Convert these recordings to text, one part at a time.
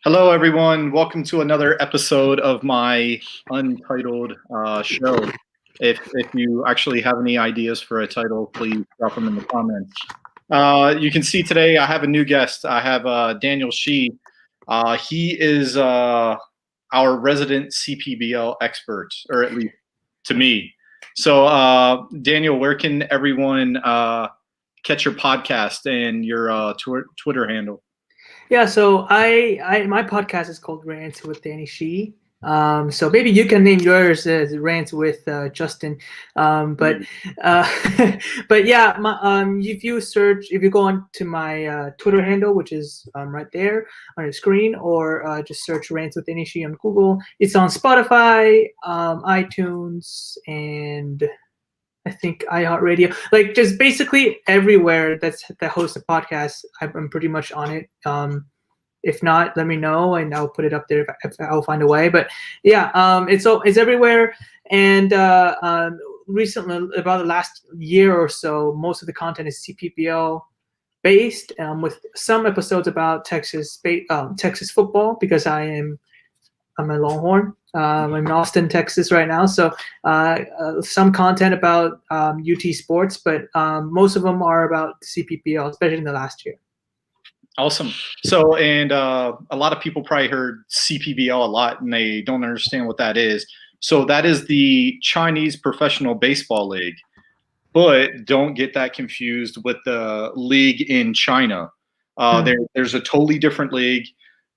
Hello, everyone. Welcome to another episode of my Untitled show. If you actually have any ideas for a title, please drop them in the comments. You can see today I have a new guest. I have Daniel Shih. He is our resident Cpbl expert, or at least to me. So, Daniel, where can everyone catch your podcast and your Twitter handle? Yeah, so my podcast is called Rants with Danny Shih. So maybe you can name yours as Rants with Justin. But but yeah, if you go on to my Twitter handle, which is right there on your screen, or just search Rants with Danny Shih on Google. It's on Spotify, iTunes, and I think iHeartRadio, like just basically everywhere that hosts a podcast. I'm pretty much on it. If not, let me know and I'll put it up there if I'll find a way. But yeah, it's everywhere. And recently, about the last year or so, most of the content is Cpbl based, with some episodes about Texas football because I'm a Longhorn. I'm in Austin, Texas right now. So some content about UT sports, but most of them are about Cpbl, especially in the last year. Awesome. So, and a lot of people probably heard Cpbl a lot and they don't understand what that is. So that is the Chinese Professional Baseball League, but don't get that confused with the league in China. There's a totally different league.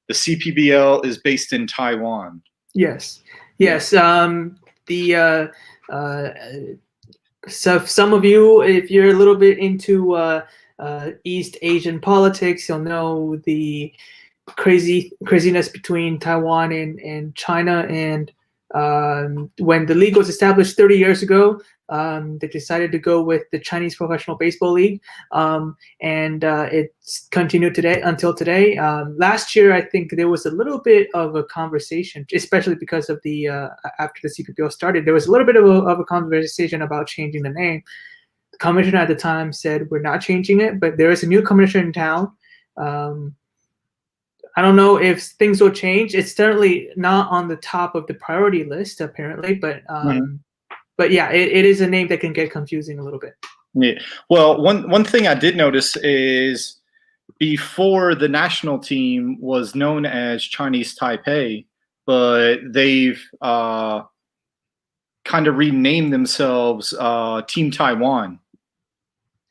The Cpbl is based in Taiwan. Yes. So some of you, if you're a little bit into East Asian politics, you'll know the craziness between Taiwan and China. And when the league was established 30 years ago, they decided to go with the Chinese Professional Baseball League, and it's continued until today. Last year, I think there was a little bit of a conversation, especially because of the after the Cpbl started, there was a little bit of a conversation about changing the name. The commissioner at the time said we're not changing it, but there is a new commissioner in town. I don't know if things will change. It's certainly not on the top of the priority list, apparently, but but yeah, it is a name that can get confusing a little bit. Yeah. Well, one thing I did notice is before the national team was known as Chinese Taipei, but they've kind of renamed themselves Team Taiwan.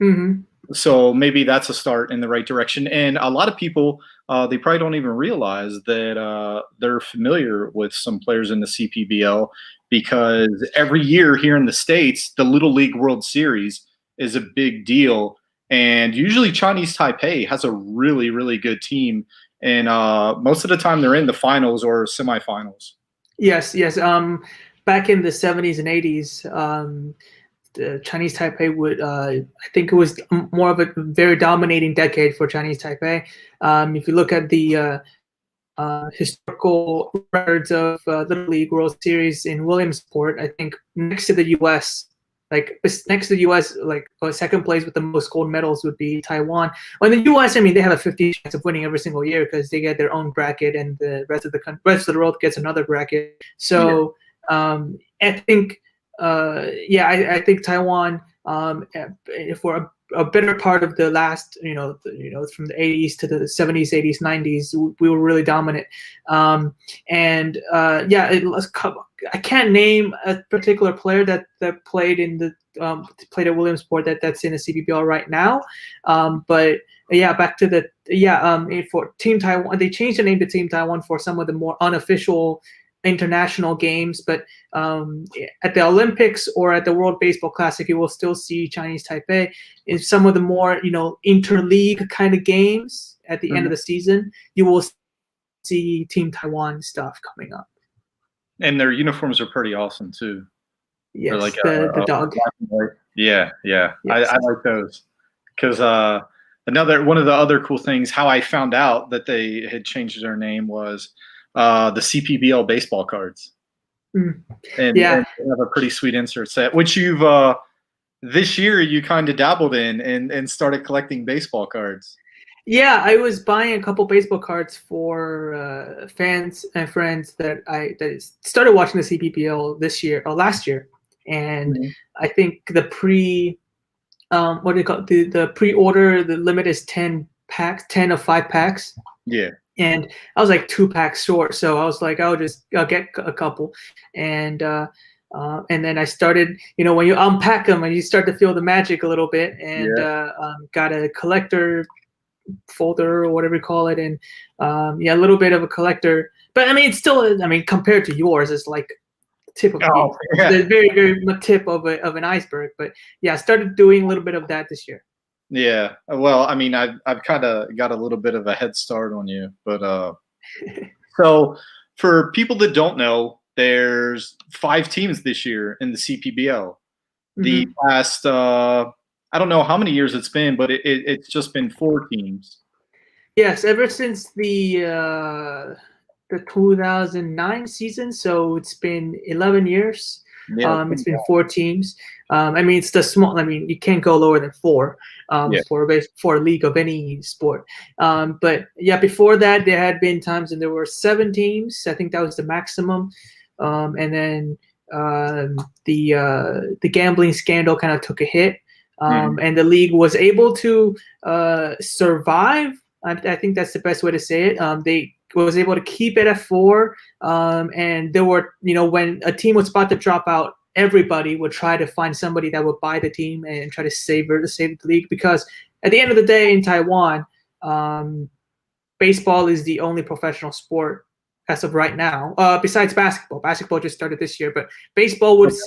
Mm-hmm. So maybe that's a start in the right direction. And a lot of people, they probably don't even realize that they're familiar with some players in the Cpbl, because every year here in the States, the Little League World Series is a big deal. And usually Chinese Taipei has a really, really good team. And most of the time they're in the finals or semifinals. Yes. Back in the 70s and 80s, the Chinese Taipei would, I think it was more of a very dominating decade for Chinese Taipei. If you look at the historical records of Little League World Series in Williamsport, I think next to the U.S., like second place with the most gold medals would be Taiwan. Well, in the U.S., I mean, they have a 50 chance of winning every single year because they get their own bracket, and the rest of the world gets another bracket. So I think. I think Taiwan, for a better part of the last, from the 80s to the 70s, 80s, 90s, we were really dominant. I can't name a particular player that played played at Williamsport that's in the Cpbl right now. But yeah, back to for Team Taiwan, they changed the name to Team Taiwan for some of the more unofficial international games, but at the Olympics or at the World Baseball Classic, you will still see Chinese Taipei. In some of the more interleague kind of games at the end of the season, you will see Team Taiwan stuff coming up. And their uniforms are pretty awesome too. Yes, like the dog. Yeah. Yes. I like those because one of the other cool things, how I found out that they had changed their name was the Cpbl baseball cards. And they have a pretty sweet insert set, which you've this year you kind of dabbled in and started collecting baseball cards. Yeah, I was buying a couple baseball cards for fans and friends that started watching the CPBL this year or last year, and Mhm. I think the what do you call it? The pre-order, the limit is 10 packs, 10 of 5 packs, Yeah. and I was like 2 packs short, so I was like, I'll get a couple, and then I started, when you unpack them and you start to feel the magic a little bit, and Yeah. got a collector folder or whatever you call it, and yeah, a little bit of a collector. But I mean, it's still, I mean, compared to yours, it's like tip of Oh, yeah. the very very tip of an iceberg. But yeah, I started doing a little bit of that this year. Yeah. Well, I mean, I've kind of got a little bit of a head start on you, but so for people that don't know, there's 5 teams this year in the CPBL. The Hmm. past, I don't know how many years it's been, but it's just been 4 teams. Yes, ever since the 2009 season, so it's been 11 years. Yeah. It's It's been- been 4 teams. I mean, it's the small. I mean, you can't go lower than four Yeah. for a league of any sport. But yeah, before that, there had been times when there were 7 teams. I think that was the maximum. And then the gambling scandal kind of took a hit, Mhm. and the league was able to survive. I think that's the best way to say it. They was able to keep it at 4, and there were, when a team was about to drop out, everybody would try to find somebody that would buy the team and try to save the league, because at the end of the day in Taiwan, baseball is the only professional sport as of right now, besides basketball. Basketball just started this year, but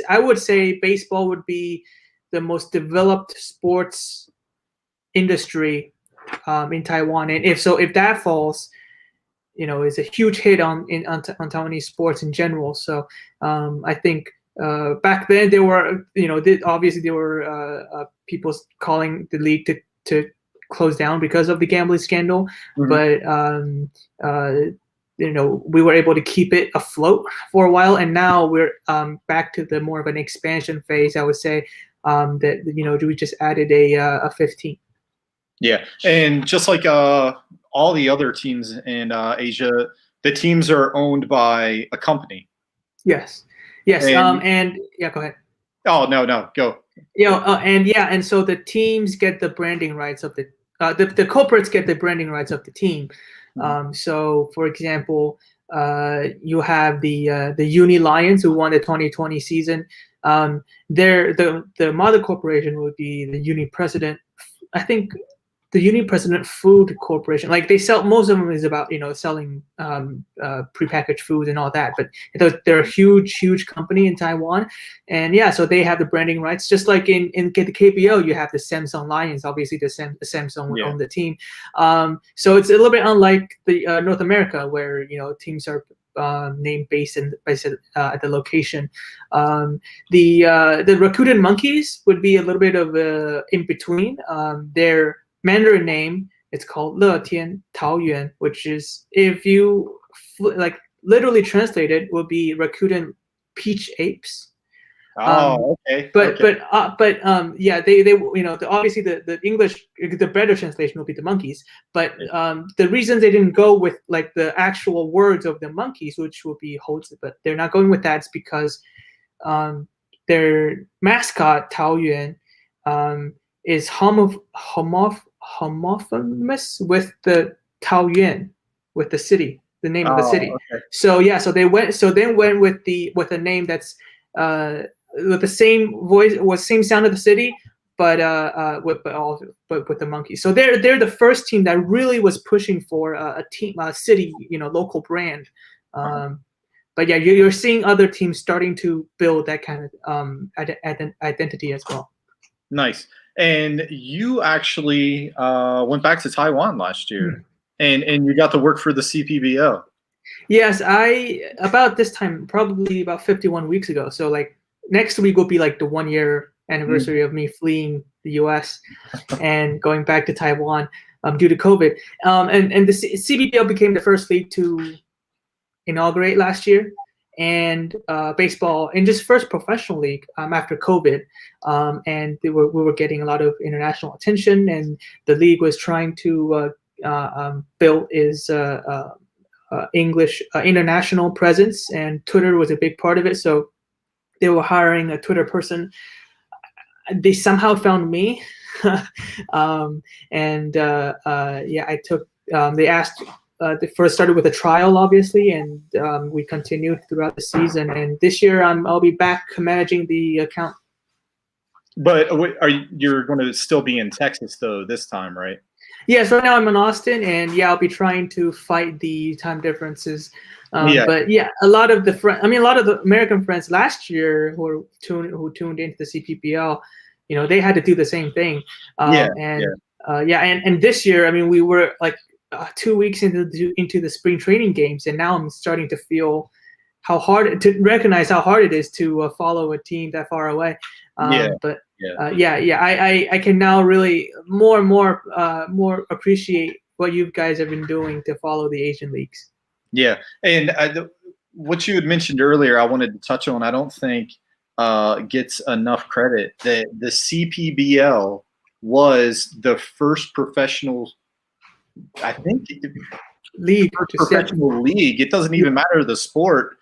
I would say baseball would be the most developed sports industry in Taiwan. And if that falls, is a huge hit on Taiwanese sports in general. So I think back then there were, obviously there were people calling the league to close down because of the gambling scandal, Mhm. but we were able to keep it afloat for a while, and now we're back to the more of an expansion phase. I would say that we just added a 15. Yeah, and just like all the other teams in Asia, the teams are owned by a company. Yes, yes, And and yeah, go ahead. oh no, no, go. And yeah, and so the teams get the branding rights of the corporates get the branding rights of the team. Mhm. So, for example, you have the Uni Lions, who won the 2020 season. The mother corporation would be the Uni President. I think the Union President Food Corporation, like they sell, most of them is about selling prepackaged food and all that, but they're a huge company in Taiwan, and yeah, so they have the branding rights, just like in the KPO you have the Samsung Lions. Obviously the Samsung would Yeah, own the team, so it's a little bit unlike the North America, where teams are named based at the location. The Rakuten Monkeys would be a little bit of in between. They're Mandarin name, it's called Le Tian Taoyuan, which is, if you like literally translate it, would be Rakuten Peach Apes. Um, oh, okay, but okay. yeah, they obviously the English, the better translation would be the monkeys. But Yeah. the reason they didn't go with like the actual words of the monkeys, which would be Hozi, but they're not going with that, is because um, their mascot Tao Yuan is homophonous with the Taoyuan, with the city, the name of the city. Oh, okay. So yeah, so then went with a name that's with the same voice, was same sound of the city, but with the monkeys. So they're the first team that really was pushing for a team, a city, local brand. Uh-huh. But yeah, you're seeing other teams starting to build that kind of identity as well. Nice. And you actually went back to Taiwan last year, Mm. and you got to work for the CPBL. Yes, about this time, probably about 51 weeks ago. So like next week will be like the 1 year Mm. anniversary of me fleeing the U.S. and going back to Taiwan due to COVID. And the CBBL became the first league to inaugurate last year, and baseball, and just first professional league after COVID. And we were getting a lot of international attention, and the league was trying to built is English international presence, and Twitter was a big part of it. So they were hiring a Twitter person. They somehow found me, and I took. They asked. They first started with a trial, obviously, and we continued throughout the season. And this year, I'll be back managing the account. But you're going to still be in Texas though this time, right? Yes, right now I'm in Austin, and I'll be trying to fight the time differences. But yeah, a lot of the American friends last year who tuned into the Cpbl, they had to do the same thing. And this year, we were like 2 weeks into the spring training games, and now I'm starting to feel recognize how hard it is to follow a team that far away. I can now really more and more appreciate what you guys have been doing to follow the Asian leagues. Yeah, and what you had mentioned earlier, I wanted to touch on. I don't think gets enough credit that the Cpbl was the first professional. I think league, professional league. It doesn't even matter the sport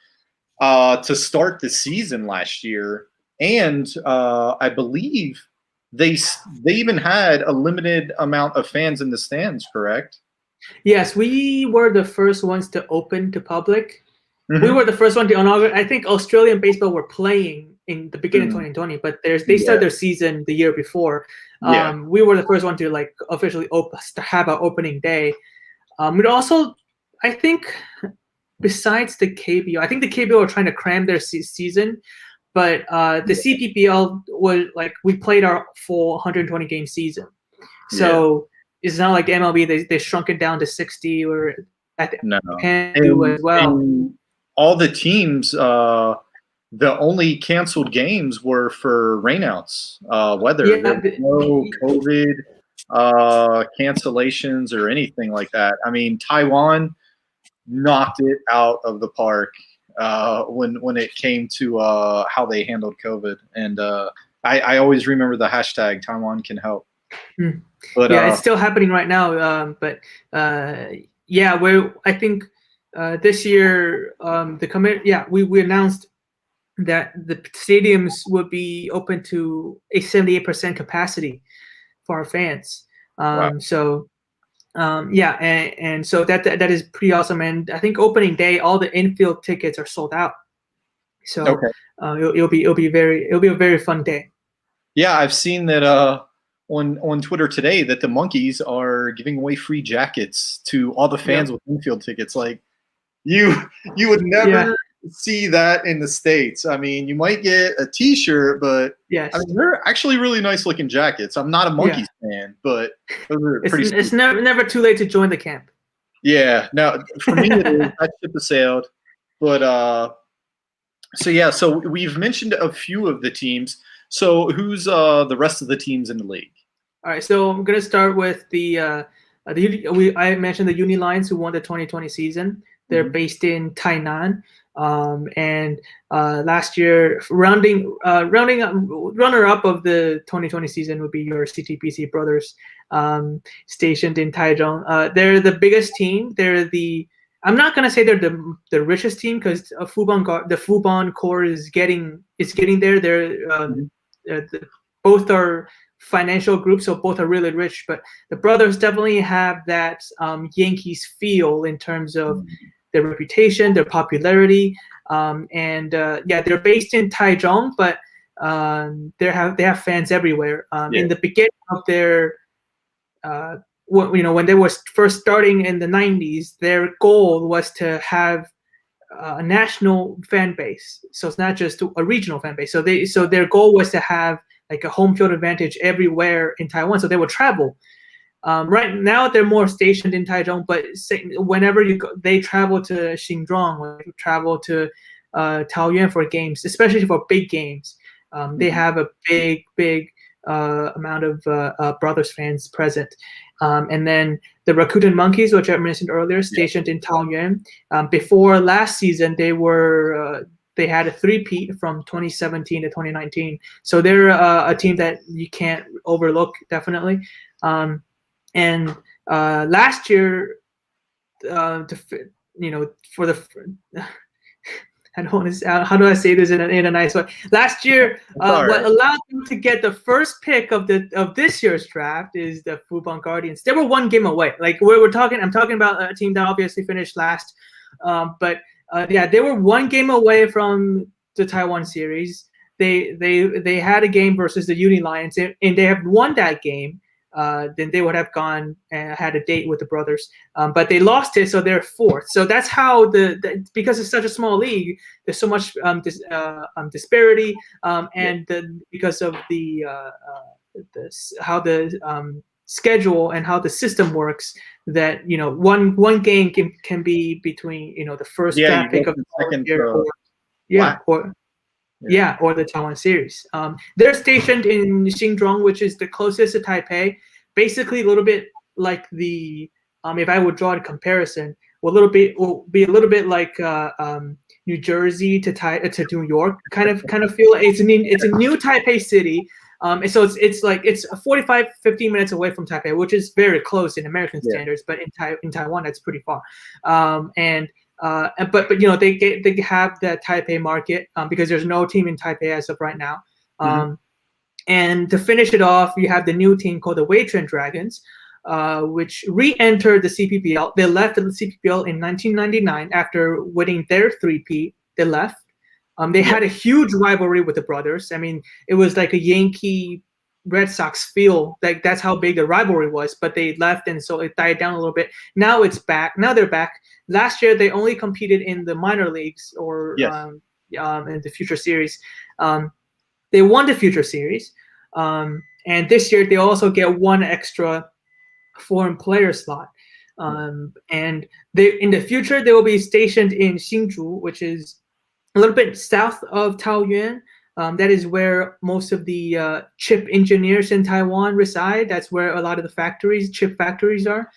to start the season last year. And I believe they even had a limited amount of fans in the stands, correct? Yes, we were the first ones to open to public. Mm-hmm. We were the first one to inaugurate. I think Australian baseball were playing in the beginning of 2020, but they started their season the year before. We were the first one to officially have an opening day. But also, I think besides the KBO, I think the KBO were trying to cram their season. But the Cpbl was we played our full 120 game season, so it's not like the MLB. They shrunk it down to 60 or at the as well. And all the teams, the only canceled games were for rainouts, weather. There was no COVID cancellations or anything like that. Taiwan knocked it out of the park. When it came to how they handled COVID, and I always remember the hashtag Taiwan can help. But it's still happening right now. I think this year the committee, we announced that the stadiums would be open to a 78% capacity for our fans. Wow. So that is pretty awesome. And I think opening day, all the infield tickets are sold out. So it'll be a very fun day. Yeah, I've seen that on Twitter today that the Monkeys are giving away free jackets to all the fans with infield tickets. Like you would never see that in the States. You might get a T-shirt, but they're actually really nice looking jackets. I'm not a Monkeys fan, but those are pretty. It's never too late to join the camp. Yeah, now for me, it is. That ship has sailed. But so we've mentioned a few of the teams. So who's the rest of the teams in the league? All right, so I'm gonna start with I mentioned the Uni Lions who won the 2020 season. They're based in Tainan. And last year, runner up of the 2020 season would be your CTBC brothers, stationed in Taichung. They're the biggest team. I'm not gonna say they're the richest team because the Fubon core is getting there. They're both are financial groups, so both are really rich. But the brothers definitely have that Yankees feel in terms of their reputation, their popularity, they're based in Taichung, but they have fans everywhere. In the beginning of their, when they were first starting in the 90s, their goal was to have a national fan base. So it's not just a regional fan base. So their goal was to have like a home field advantage everywhere in Taiwan. So they would travel. Right now, they're more stationed in Taichung, but whenever they travel to Xinzhuang, or travel to Taoyuan for games, especially for big games. They have a big amount of Brothers fans present. And then the Rakuten Monkeys, which I mentioned earlier, stationed in Taoyuan. Before last season, they had a three-peat from 2017 to 2019. So they're a team that you can't overlook, definitely. And last year, for the I don't want to. How do I say this in a nice way? Last year, what allowed them to get the first pick of this year's draft is the Fubon Guardians. They were one game away. Like I'm talking about a team that obviously finished last, but they were one game away from the Taiwan series. They had a game versus the Uni Lions, and they have won that game. Then they would have gone and had a date with the brothers. But they lost it, so they're fourth. So that's how because it's such a small league, there's so much disparity, and because of how the schedule and how the system works, that one game can be between the first draft pick of the second year, or the Taiwan series. They're stationed in Xinzhuang, which is the closest to Taipei. Basically, a little bit like if I would draw a comparison, will be a little bit like New Jersey to New York. Kind of feel like it's a new Taipei city. So it's 45, 15 minutes away from Taipei, which is very close in American standards, but in Taiwan that's pretty far. But they have the Taipei market because there's no team in Taipei as of right now. And to finish it off, you have the new team called the Waitress Dragons, which re-entered the Cpbl. They left the Cpbl in 1999 after winning their three-peat. They left. They had a huge rivalry with the brothers. I mean, it was like a Yankee Red Sox feel. Like that's how big the rivalry was. But they left, and so it died down a little bit. Now it's back. Now they're back. Last year they only competed in the minor leagues or in the Future Series. They won the Future Series, and this year they also get one extra foreign player slot. And in the future they will be stationed in Hsinchu, which is a little bit south of Taoyuan. That is where most of the chip engineers in Taiwan reside. That's where a lot of the chip factories are.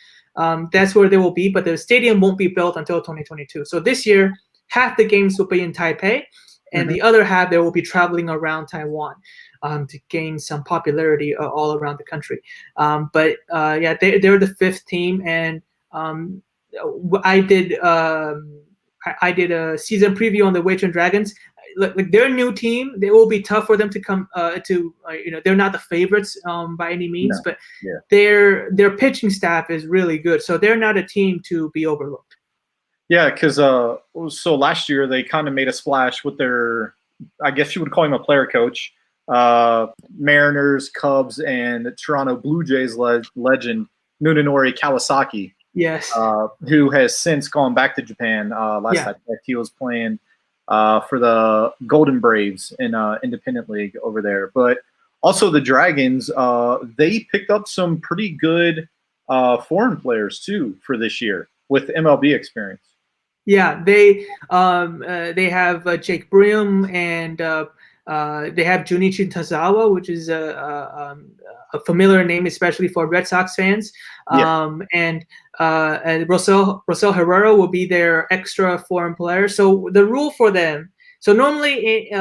That's where they will be, but the stadium won't be built until 2022. So this year, half the games will be in Taipei, and the other half they will be traveling around Taiwan to gain some popularity all around the country. They're the fifth team, and I did a season preview on the Waitress Dragons. Like their new team, it will be tough for them to come they're not the favorites by any means, but their pitching staff is really good, so they're not a team to be overlooked. Yeah, because so last year they kind of made a splash with their, I guess you would call him a player coach, Mariners, Cubs, and Toronto Blue Jays legend Nunenori Kawasaki. Yes. Who has since gone back to Japan. Last I checked, he was playing for the Golden Braves in Independent League over there. But also the Dragons, they picked up some pretty good foreign players too for this year with MLB experience. Yeah, they have Jake Brim, and they have Junichi Tazawa, which is a familiar name, especially for Red Sox fans. And Rosel Herrera will be their extra foreign player. So the rule for them, so normally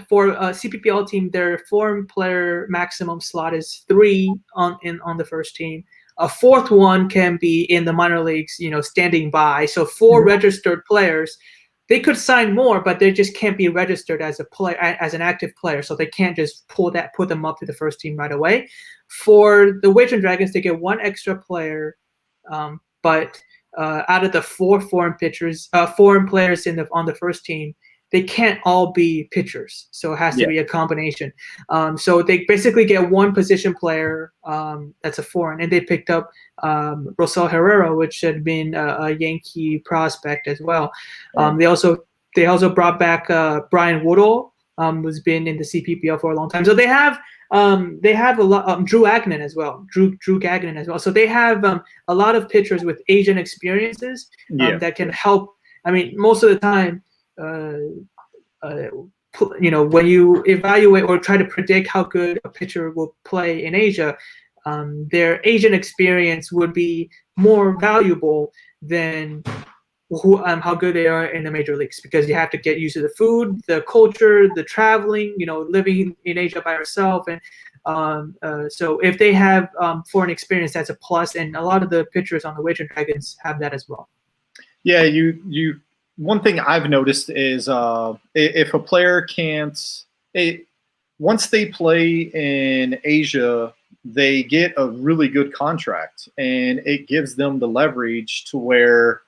for a Cpbl team, their foreign player maximum slot is 3 on the first team. A fourth one can be in the minor leagues, standing by. So 4 registered players. They could sign more, but they just can't be registered as an active player. So they can't just put them up to the first team right away. For the Waitress Dragons, they get 1 extra player, but out of the 4 foreign players on the first team, they can't all be pitchers. So it has to be a combination. So they basically get 1 position player that's a foreign, and they picked up Rosel Herrera, which had been a Yankee prospect as well. They also brought back Brian Woodall, who's been in the Cpbl for a long time. So they have a lot. Drew Gagnon as well. Drew Gagnon as well. So they have a lot of pitchers with Asian experiences that can help. I mean, most of the time, when you evaluate or try to predict how good a pitcher will play in Asia, their Asian experience would be more valuable than how good they are in the major leagues, because you have to get used to the food, the culture, the traveling, living in Asia by yourself, and So if they have foreign experience, that's a plus, and a lot of the pitchers on the Waitress Dragons have that as well. Yeah, you. One thing I've noticed is if a player can't, once they play in Asia, they get a really good contract, and it gives them the leverage to where,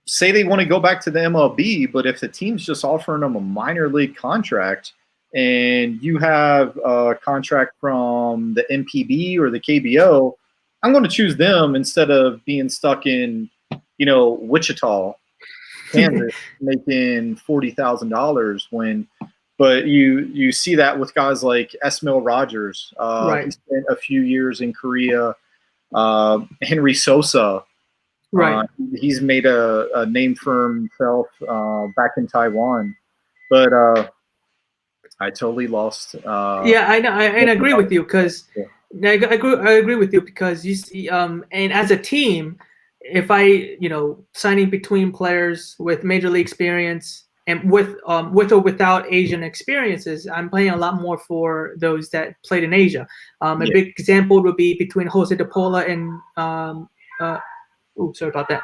say they want to go back to the MLB, but if the team's just offering them a minor league contract, and you have a contract from the NPB or the KBO, I'm going to choose them instead of being stuck in, Wichita, Kansas, making $40,000 when. But you see that with guys like Esmil Rogers. Right. He spent a few years in Korea. Henry Sosa. Right. He's made a name for himself back in Taiwan. But I totally lost. Yeah, I know, and I agree with you because I agree with you because you see, and as a team, if I signing between players with major league experience and with or without Asian experiences, I'm playing a lot more for those that played in Asia. A big example would be between Jose De Paula and sorry about that.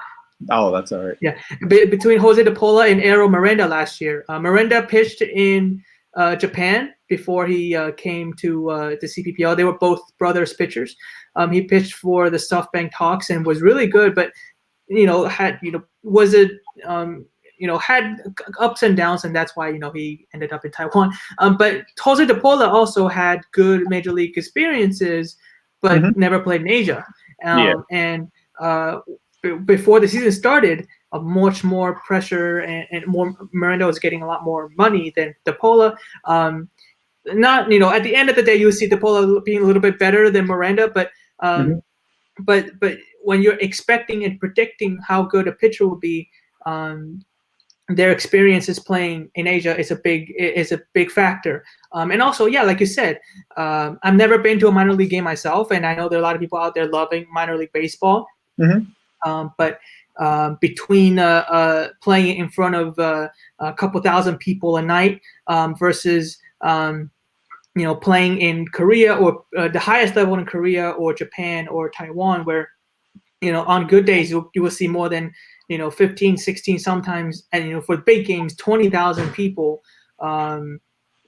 Oh, that's all right. Yeah, between Jose De Paula and Eero Miranda last year. Miranda pitched in Japan before he came to the Cpbl. They were both brothers pitchers. He pitched for the SoftBank Hawks and was really good, but had ups and downs, and that's why he ended up in Taiwan. But Jose De Paula also had good major league experiences, but never played in Asia. And before the season started, much more pressure and more. Miranda was getting a lot more money than De Paula. Not at the end of the day, you see De Paula being a little bit better than Miranda, but when you're expecting and predicting how good a pitcher will be, their experiences playing in Asia is a big factor. And also, like you said, I've never been to a minor league game myself, and I know there are a lot of people out there loving minor league baseball. But between playing in front of a couple thousand people a night versus playing in Korea or the highest level in Korea or Japan or Taiwan, where on good days you will see more than 15, 16 sometimes, and for big games 20,000 people. I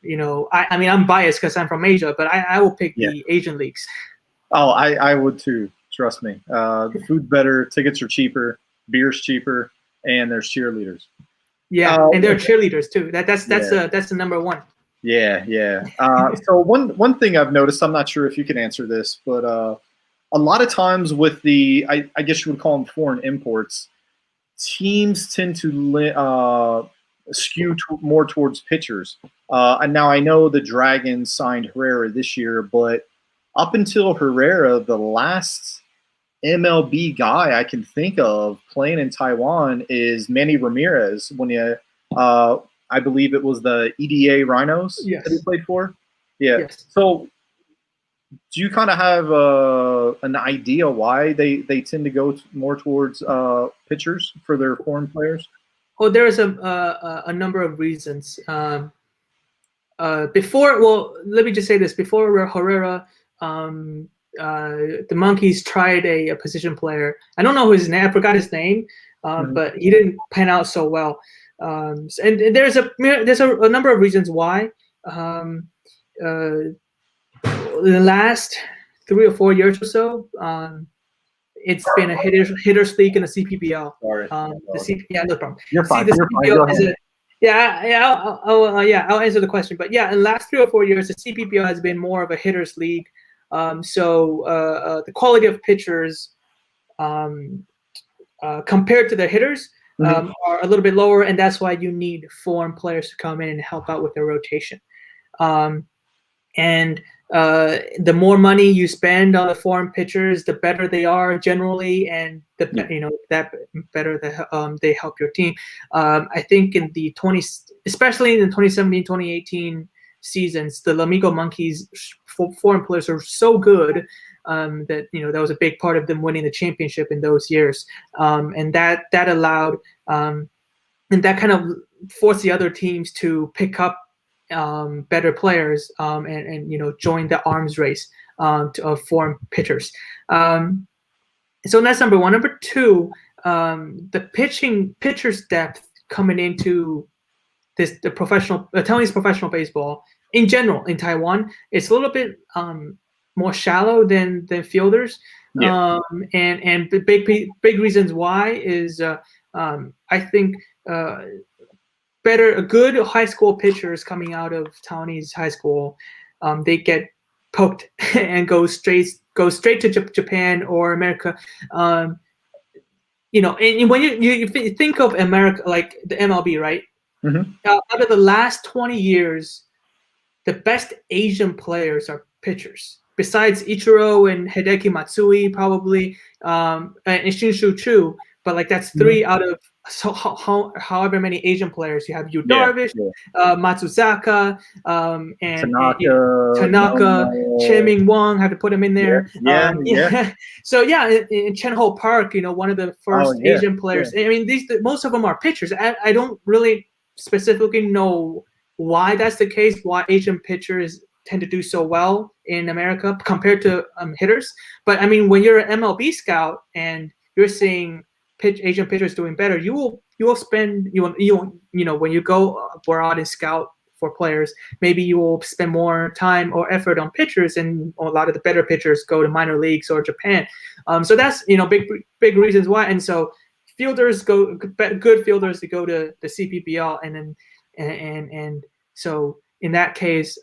mean I'm biased because I'm from Asia, but I will pick the Asian leagues. Oh, I would too. Trust me. The food's better, tickets are cheaper, beer's cheaper, and there's cheerleaders. Yeah, and there are cheerleaders too. That's the number one. Yeah. So one thing I've noticed, I'm not sure if you can answer this, but a lot of times with the, I guess you would call them foreign imports, teams tend to skew more towards pitchers. And now I know the Dragons signed Herrera this year, but up until Herrera, the last MLB guy I can think of playing in Taiwan is Manny Ramirez. When I believe it was the EDA Rhinos that he played for. Yeah. Yes. So do you kind of have an idea why they tend to go more towards pitchers for their foreign players? Well, there's a number of reasons. Let me just say this. Before Herrera, the Monkeys tried a position player. I don't know his name. I forgot his name, but he didn't pan out so well. And there's a number of reasons why. The last 3 or 4 years or so, it's been a hitters league in the Cpbl. Sorry. No problem. You're fine. I'll answer the question. But in the last 3 or 4 years, the Cpbl has been more of a hitters league. So the quality of pitchers compared to the hitters are a little bit lower, and that's why you need foreign players to come in and help out with their rotation. And the more money you spend on the foreign pitchers, the better they are generally, and that better they help your team. I think especially in the 2017-2018 seasons, the Lamigo Monkeys foreign players are so good that that was a big part of them winning the championship in those years, and that allowed and that kind of forced the other teams to pick up better players and join the arms race to form pitchers. So that's number one. Number two, the pitchers depth coming into the Taiwanese professional baseball in general in Taiwan, it's a little bit more shallow than fielders. Yeah. And the big reasons why is I think good high school pitchers coming out of Taiwanese high school, they get poked and go straight to Japan or America. And when you think of America, like the MLB, right? Mm-hmm. Out of the last 20 years, the best Asian players are pitchers. Besides Ichiro and Hideki Matsui, probably, and Shinshu Chu, but like that's three out of however many Asian players. You have Yu Darvish, Matsuzaka, and Tanaka, Chien-Ming Wang. Have to put him in there. Yeah. So in Chen Ho Park, one of the first Asian players. I mean, most of them are pitchers. I don't really specifically know why that's the case. Why Asian pitchers tend to do so well in America compared to hitters. But I mean, when you're an MLB scout and you're seeing Asian pitchers doing better, you will spend when you go abroad and scout for players, maybe you will spend more time or effort on pitchers, and a lot of the better pitchers go to minor leagues or Japan. So that's big reasons why. And so good fielders to go to the Cpbl, and so in that case,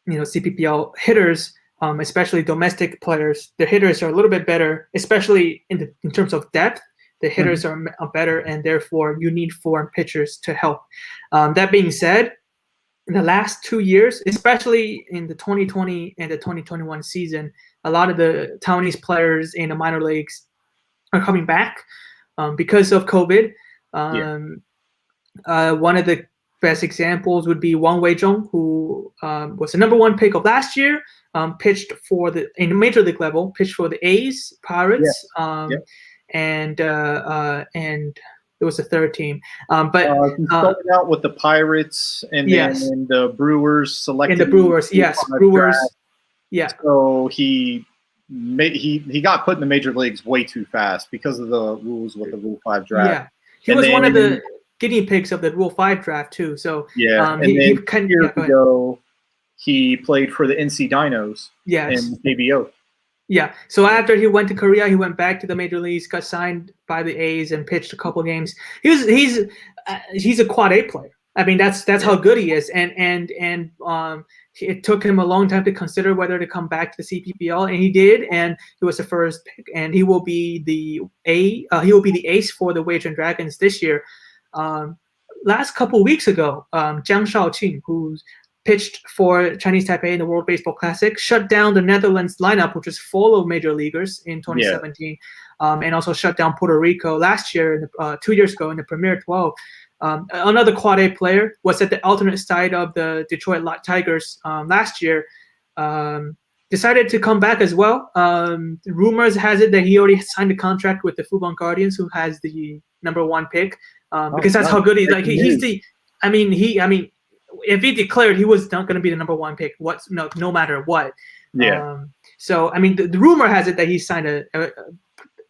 Cpbl hitters, especially domestic players, the hitters are a little bit better, especially in terms of depth. The hitters are better, and therefore you need foreign pitchers to help. That being said, in the last 2 years, especially in the 2020 and the 2021 season, a lot of the Taiwanese players in the minor leagues are coming back because of COVID. One of the best examples would be Wang Weizhong, who was the number one pick of last year, pitched in the major league level, pitched for the A's, Pirates, and it was a third team. But he started out with the Pirates, and then the Brewers selected. And the Brewers, Brewers. Draft. Yeah. So he got put in the major leagues way too fast because of the rules with the Rule 5 draft. Yeah, he was one of the guinea pigs of the Rule 5 draft too. So years ago, he played for the NC Dinos in KBO. Yeah. So after he went to Korea, he went back to the major leagues, got signed by the A's, and pitched a couple games. He's a quad A player. I mean, that's how good he is, and it took him a long time to consider whether to come back to the Cpbl, and he did, and he was the first pick, and he will be the ace for the Waitress Dragons this year. Last couple weeks ago, Jiang Shaoqing, who's pitched for Chinese Taipei in the World Baseball Classic, shut down the Netherlands lineup, which was full of major leaguers in 2017, and also shut down Puerto Rico last year, 2 years ago in the Premier 12. Another quad A player was at the alternate side of the Detroit Tigers last year. Decided to come back as well. Rumors has it that he already signed a contract with the Fubon Guardians, who has the number one pick, because that's how good he's like. He's the. I mean, if he declared he was not going to be the number one pick, no matter what. Yeah. So I mean, the rumor has it that he signed a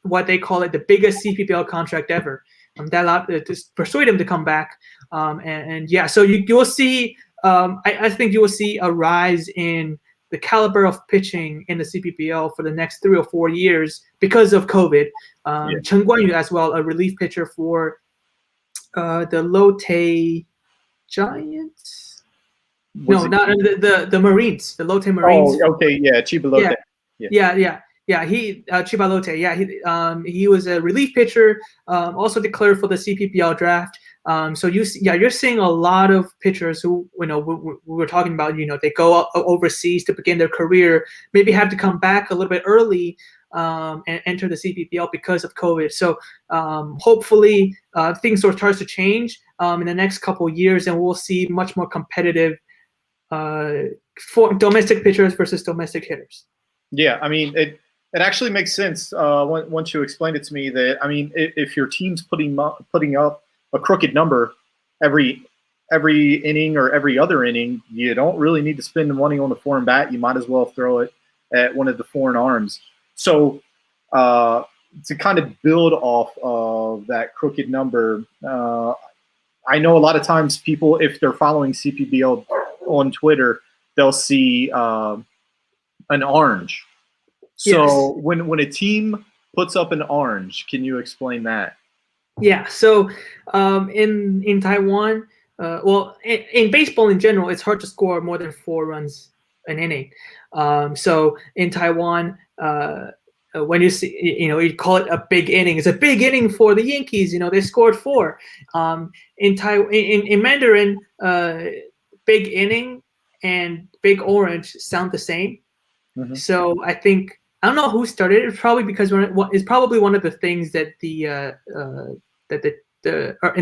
what they call it, the biggest Cpbl contract ever. That allowed to persuade him to come back. So you will see. I think you will see a rise in the caliber of pitching in the Cpbl for the next 3 or 4 years because of COVID. Chen Guanyu as well, a relief pitcher for the Lotte Giants. No, not the Marines. The Lotte Marines. Oh, okay, Cpbl. Yeah, he Cpbl. He was a relief pitcher, also declared for the Cpbl draft. So you're seeing a lot of pitchers who we were talking about. They go overseas to begin their career, maybe have to come back a little bit early and enter the Cpbl because of COVID. So hopefully things will start to change in the next couple of years, and we'll see much more competitive for domestic pitchers versus domestic hitters. Yeah, I mean it actually makes sense once you explained it to me. That I mean, if your team's putting up a crooked number every every inning or every other inning, you don't really need to spend the money on the foreign bat. You might as well throw it at one of the foreign arms. So to kind of build off of that crooked number, I know a lot of times people, if they're following Cpbl on Twitter, they'll see an orange. So Yes. when a team puts up an orange, can you explain that? Yeah. So in Taiwan, well, in baseball in general, it's hard to score more than 4 runs an inning. So in Taiwan, when you see, you call it a big inning. It's a big inning for the Yankees. They scored 4. In Mandarin, big inning and big orange sound the same. Mm-hmm. So I don't know who started it. It's probably because it's probably one of the things that in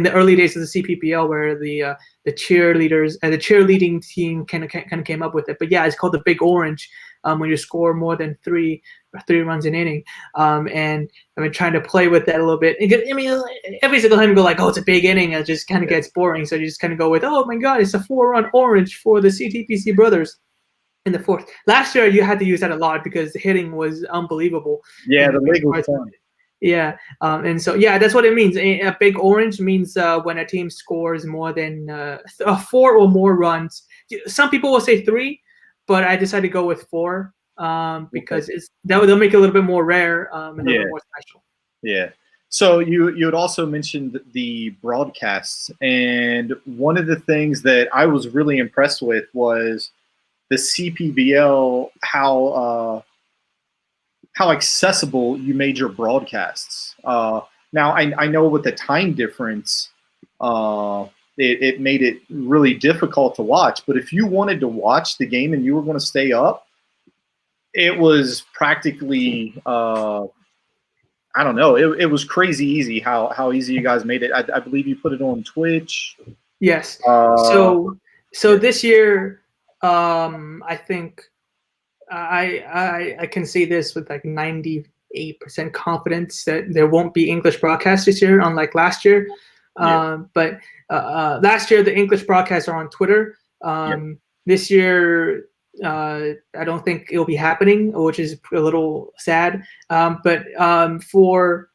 the early days of the Cpbl, where the cheerleaders and the cheerleading team kind of came up with it. But yeah, it's called the Big Orange when you score more than 3 runs an inning. And I've been trying to play with that a little bit. I mean, every single time you go like, oh, it's a big inning, it just kind of gets boring. So you just kind of go with, oh my God, it's a 4-run orange for the CTPC brothers in the 4th. Last year, you had to use that a lot because the hitting was unbelievable. Yeah, the league was fun. Yeah, and so yeah, that's what it means. A big orange means when a team scores more than 4 or more runs. Some people will say 3, but I decided to go with 4 because they'll make it a little bit more rare and a little bit more special. Yeah. So you had also mentioned the broadcasts, and one of the things that I was really impressed with was the Cpbl, how accessible you made your broadcasts. Now, I know with the time difference, it made it really difficult to watch. But if you wanted to watch the game and you were going to stay up, it was practically, I don't know, it was crazy easy how easy you guys made it. I believe you put it on Twitch. Yes. So this year, I think I can say this with like 98% confidence that there won't be English broadcasts this year, unlike last year. But last year the English broadcasts are on Twitter. This year I don't think it'll be happening, which is a little sad. But for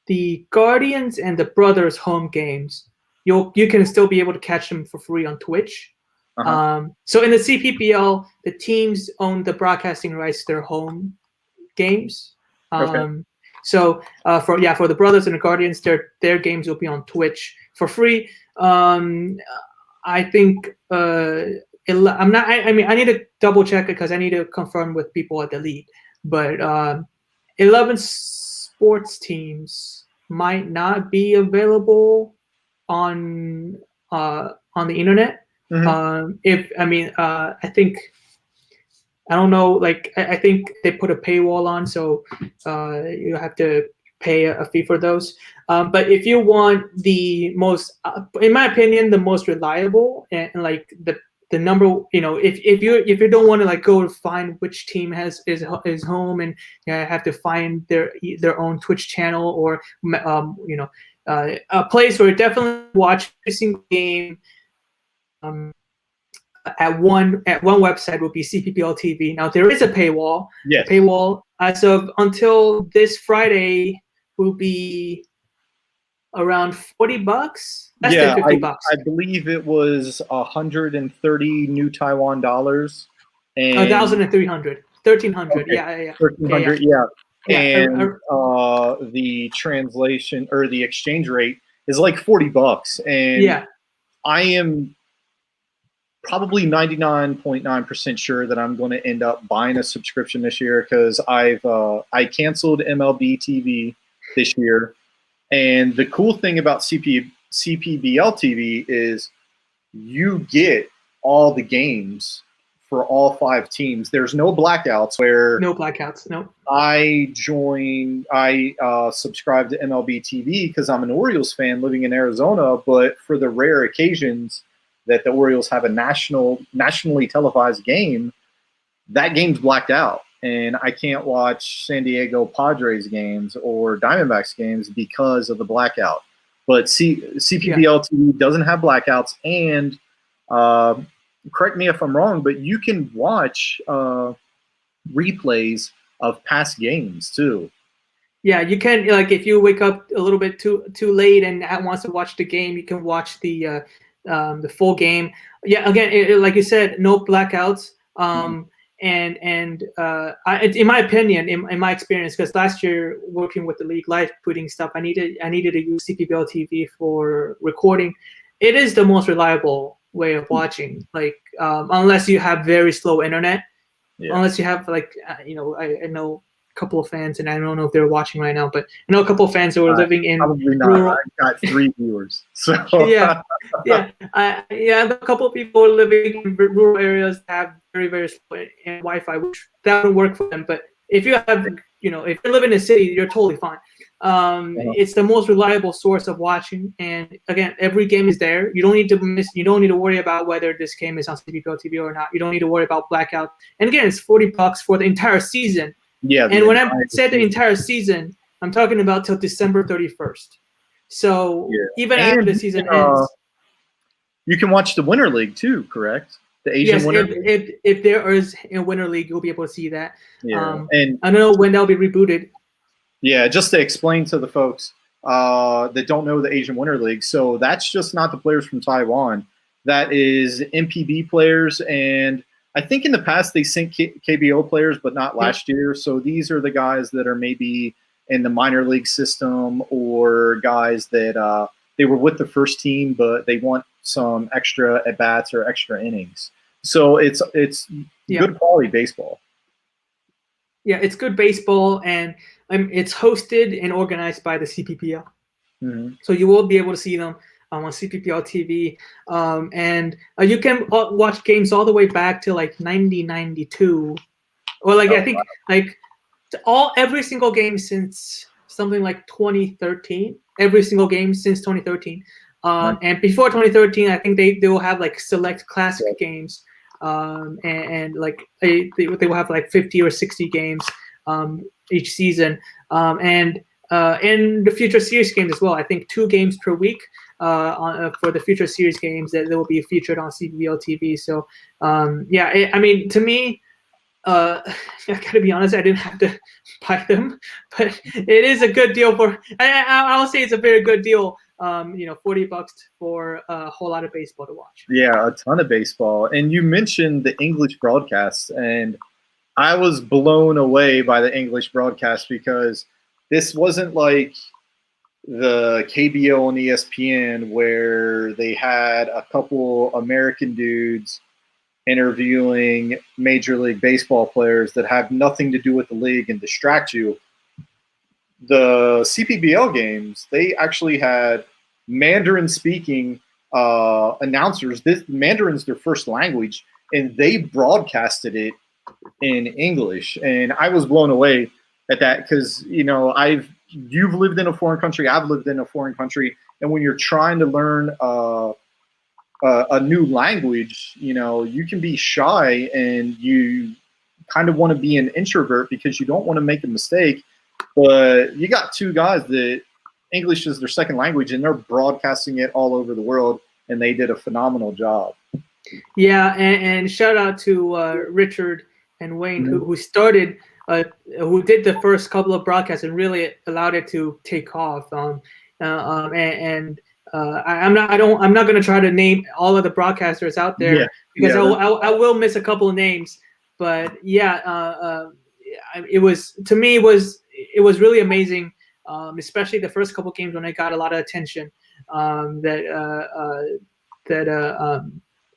the Guardians and the Brothers home games, you can still be able to catch them for free on Twitch. So in the Cpbl, the teams own the broadcasting rights to their home games. So for the Brothers and the Guardians, their games will be on Twitch for free. I think I'm not. I mean, I need to double check it because I need to confirm with people at the league. But 11 sports teams might not be available on the internet. I think, I don't know, like I think they put a paywall on, so you have to pay a fee for those. But if you want the most, in my opinion, the most reliable and like the number, if you don't want to like go find which team is home and have to find their own Twitch channel or a place where you definitely watch every single game. At one website will be Cpbl TV. Now there is a paywall. Yes. Paywall as of until this Friday will be around $40. Less than $50. I believe it was 130 new Taiwan dollars. And 1,300. 1,300. Okay. Yeah. 1,300. Yeah. And the translation or the exchange rate is like $40. And I am probably 99.9% sure that I'm going to end up buying a subscription this year because I canceled MLB TV this year. And the cool thing about Cpbl TV is you get all the games for all 5 teams. There's no blackouts where no blackouts. No. I subscribe to MLB TV because I'm an Orioles fan living in Arizona, but for the rare occasions that the Orioles have a nationally televised game, that game's blacked out. And I can't watch San Diego Padres games or Diamondbacks games because of the blackout. but CPBL TV doesn't have blackouts, and correct me if I'm wrong, but you can watch replays of past games too. Yeah, you can, like, if you wake up a little bit too late and wants to watch the game, you can watch the full game. Yeah, again, like you said, no blackouts. And in my opinion, in my experience, because last year working with the league live putting stuff, I needed to use Cpbl TV for recording. It is the most reliable way of watching, like unless you have very slow internet. Unless you have, like, I know a couple of fans, and I don't know if they're watching right now, but I know a couple of fans who are living in probably not. rural. I got 3 viewers, so I have a couple of people living in rural areas that have very, very slow Wi-Fi, which that would work for them. But if you have, if you live in a city, you're totally fine. It's the most reliable source of watching, and again, every game is there. You don't need to worry about whether this game is on Cpbl TV or not. You don't need to worry about blackout. And again, it's $40 for the entire season. Yeah. And when I said the entire season, I'm talking about till December 31st. So even after the season ends, you can watch the Winter League too, correct? The Asian Winter League. If there is a Winter League, you'll be able to see that. Yeah. And I don't know when that'll be rebooted. Yeah, just to explain to the folks that don't know the Asian Winter League, so that's just not the players from Taiwan. That is MPB players, and I think in the past they sent KBO players, but not last year. So these are the guys that are maybe in the minor league system, or guys that they were with the first team, but they want some extra at bats or extra innings. So it's good quality baseball. Yeah, it's good baseball, and it's hosted and organized by the Cpbl. So you will be able to see them on Cpbl TV, and you can watch games all the way back to like 1992, or like I think like every single game since something like 2013. Every single game since 2013, and before 2013, I think they will have like select classic games, and like they will have like 50 or 60 games each season, and in the future series games as well. I think 2 games per week for the future series games that will be featured on Cpbl TV. So I mean, to me, I gotta be honest, I didn't have to buy them, but it is a good deal for. I'll say it's a very good deal. $40 for a whole lot of baseball to watch. Yeah, a ton of baseball. And you mentioned the English broadcasts, and I was blown away by the English broadcast, because this wasn't like the KBO and ESPN where they had a couple American dudes interviewing Major League Baseball players that have nothing to do with the league and distract you. The CPBL games, they actually had Mandarin-speaking announcers. Mandarin's their first language, and they broadcasted it in English. And I was blown away at that, because you've lived in a foreign country, I've lived in a foreign country, and when you're trying to learn a new language, you can be shy, and you kind of want to be an introvert because you don't want to make a mistake. But you got 2 guys that English is their second language, and they're broadcasting it all over the world, and they did a phenomenal job. Yeah, and shout out to Richard and Wayne, who started, who did the first couple of broadcasts and really allowed it to take off. I'm not going to try to name all of the broadcasters out there, because I will miss a couple of names. But it was really amazing, especially the first couple of games when I got a lot of attention. That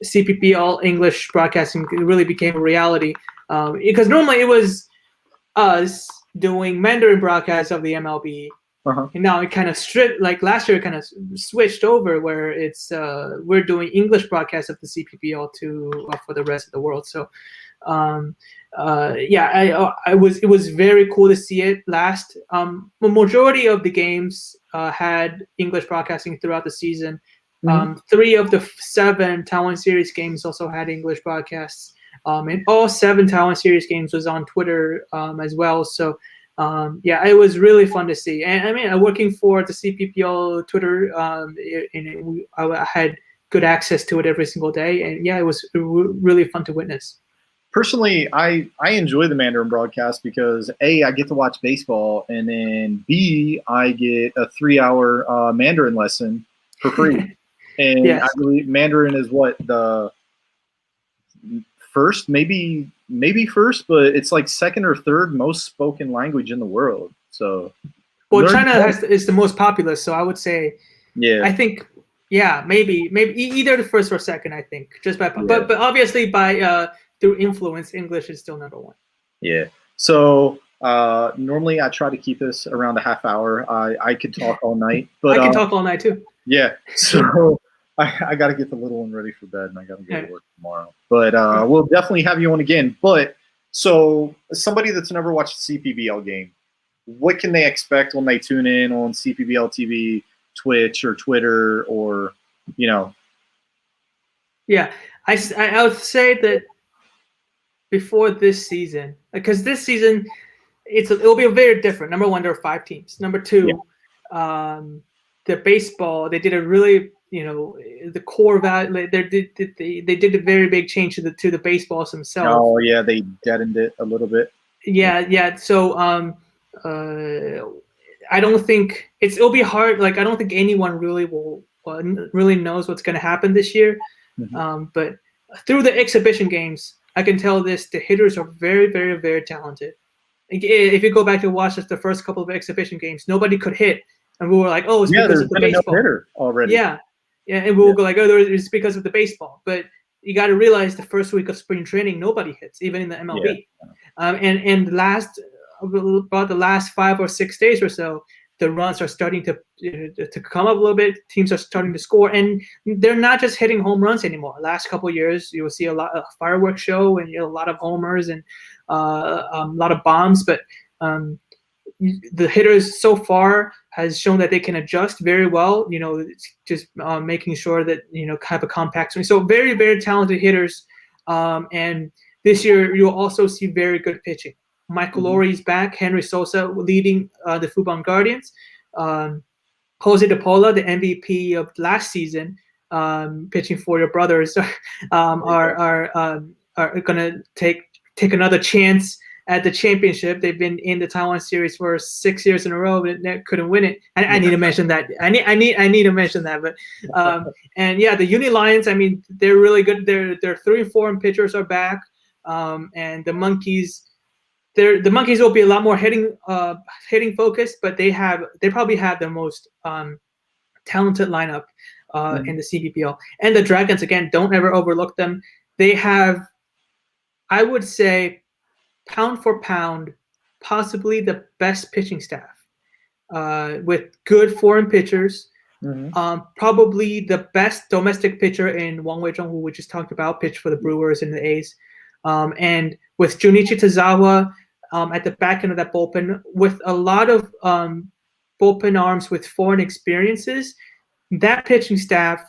CPBL English broadcasting really became a reality, because normally it was us doing Mandarin broadcasts of the MLB. And now it kind of like last year, it kind of switched over where it's we're doing English broadcasts of the CPBL for the rest of the world. So it was very cool to see it last. The majority of the games had English broadcasting throughout the season. 3 of the 7 Taiwan Series games also had English broadcasts. And all 7 Taiwan Series games was on Twitter as well. So Yeah, it was really fun to see. And I mean, working for the Cpbl Twitter, I had good access to it every single day, and yeah, it was really fun to witness. Personally, I enjoy the Mandarin broadcast because A, I get to watch baseball, and then B, I get a 3-hour Mandarin lesson for free. And Yes. I believe Mandarin is what, the first, maybe first, but it's like second or third most spoken language in the world. So, Well, China is the most popular, so I would say, yeah, I think, yeah, maybe either the first or second. I think just by, but obviously by through influence, English is still number one. Yeah. So normally I try to keep this around a half hour. I could talk all night, but I can talk all night too. Yeah. So I got to get the little one ready for bed, and I got to go to work tomorrow. But we'll definitely have you on again. But so somebody that's never watched a Cpbl game, what can they expect when they tune in on Cpbl TV, Twitch, or Twitter, or you know? Yeah, I would say that before this season, because this season it'll be very different. Number one, there are 5 teams. Number two, the baseball, they did a really, the core value. They did a very big change to the baseballs themselves. Oh yeah, they deadened it a little bit. Yeah. So I don't think it'll be hard. Like I don't think anyone really really knows what's going to happen this year. Mm-hmm. But through the exhibition games, I can tell the hitters are very, very, very talented. If you go back to watch the first couple of exhibition games, nobody could hit, and we were like, "Oh, it's because of the baseball." No-hitter already. Yeah, and we'll go like, "Oh, it's because of the baseball." But you got to realize the first week of spring training, nobody hits, even in the MLB. And about the last 5 or 6 days or so, the runs are starting to come up a little bit. Teams are starting to score, and they're not just hitting home runs anymore. Last couple of years, you will see a lot of fireworks show and a lot of homers and a lot of bombs. But the hitters so far has shown that they can adjust very well. Just making sure that have a compact swing. So very, very talented hitters, and this year you'll also see very good pitching. Michael Lowry's back. Henry Sosa leading the Fubon Guardians. Jose De Paula, the MVP of last season, pitching for your brothers, are going to take another chance at the championship. They've been in the Taiwan series for 6 years in a row, but couldn't win it. I need to mention that. I need to mention that. But and yeah, the Uni Lions. I mean, they're really good. They're 3-4 and pitchers are back. And the Monkeys. The Monkeys will be a lot more hitting focused, but they probably have the most talented lineup in the Cpbl. And the Dragons, again, don't ever overlook them. They have, I would say, pound for pound, possibly the best pitching staff with good foreign pitchers. Probably the best domestic pitcher in Wang Weizhong, who we just talked about, pitched for the Brewers and the A's. And with Junichi Tozawa at the back end of that bullpen, with a lot of bullpen arms with foreign experiences, that pitching staff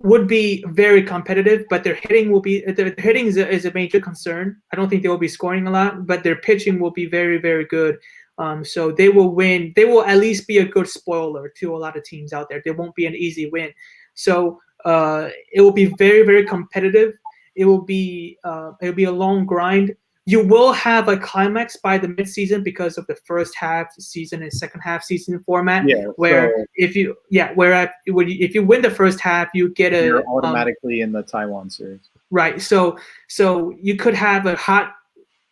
would be very competitive, but their hitting is a major concern. I don't think they will be scoring a lot, but their pitching will be very, very good. So they will win. They will at least be a good spoiler to a lot of teams out there. They won't be an easy win. So it will be very, very competitive. It'll be a long grind. You will have a climax by the midseason because of the first half season and second half season format. Yeah, if you win the first half, you get you're automatically in the Taiwan series. Right. So you could have a hot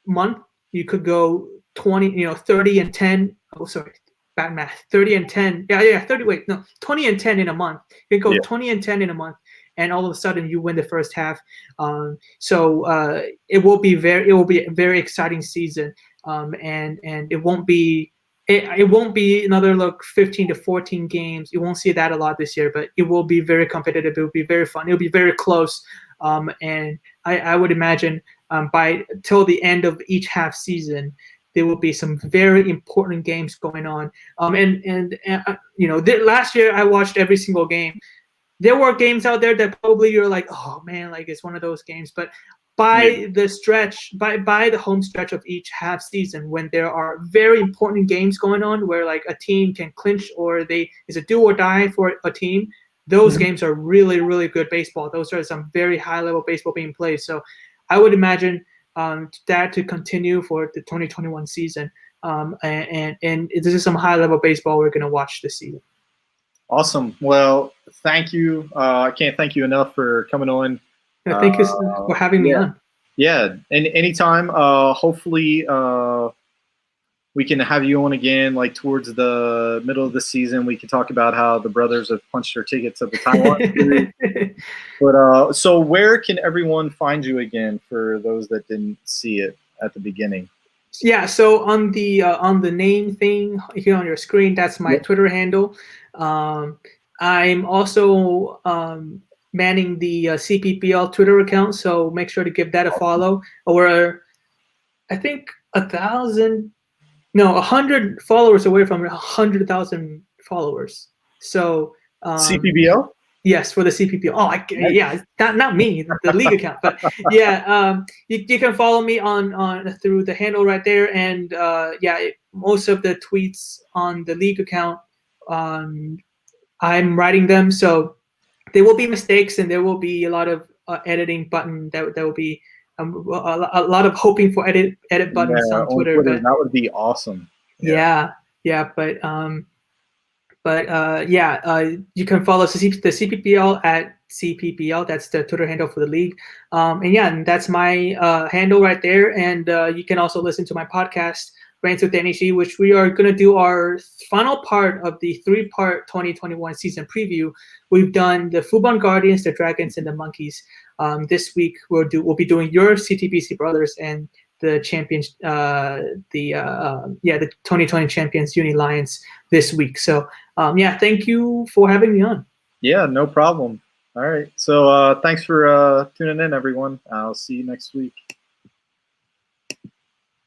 month. You could go 30 and 10. Oh, sorry, bad math. 30 and 10. Yeah. 30. Wait, no, 20 and 10 in a month. You can go 20 and 10 in a month. And all of a sudden, you win the first half. So it will be a very exciting season, and it won't be another 15 to 14 games. You won't see that a lot this year, but it will be very competitive. It will be very fun. It will be very close, and I would imagine by till the end of each half season, there will be some very important games going on. Last year I watched every single game. there were games out there that probably you're like, oh man, like it's one of those games. But by the stretch, by the home stretch of each half season, when there are very important games going on, where like a team can clinch or it's a do or die for a team, those games are really, really good baseball. Those are some very high level baseball being played. So I would imagine that to continue for the 2021 season. And this is some high level baseball we're going to watch this season. Awesome. Well, thank you. I can't thank you enough for coming on. Thank you for having me on. Yeah, and anytime. Hopefully, we can have you on again, like towards the middle of the season. We can talk about how the brothers have punched their tickets at the Taiwan series. But so, where can everyone find you again for those that didn't see it at the beginning? Yeah, so on the name thing here on your screen, that's my Twitter handle. I'm also manning the Cpbl Twitter account, so make sure to give that a follow. We're, I think, 100 followers away from 100,000 followers. So Cpbl? Yes, for the Cpbl. Oh, yeah, not me, the league account, but yeah, you can follow me on through the handle right there, and most of the tweets on the league account, I'm writing them, so there will be mistakes and there will be a lot of editing button that will be a lot of hoping for edit buttons on Twitter. But that would be awesome. Yeah, you can follow the Cpbl at Cpbl. That's the Twitter handle for the league. And that's my handle right there. And you can also listen to my podcast, Rants with Danny Shih, which we are going to do our final part of the 3-part 2021 season preview. We've done the Fubon Guardians, the Dragons, and the Monkeys. This week we'll be doing your CTBC brothers and the champions, the 2020 champions Uni Lions this week. So thank you for having me on. Yeah, no problem. All right. So thanks for tuning in, everyone. I'll see you next week.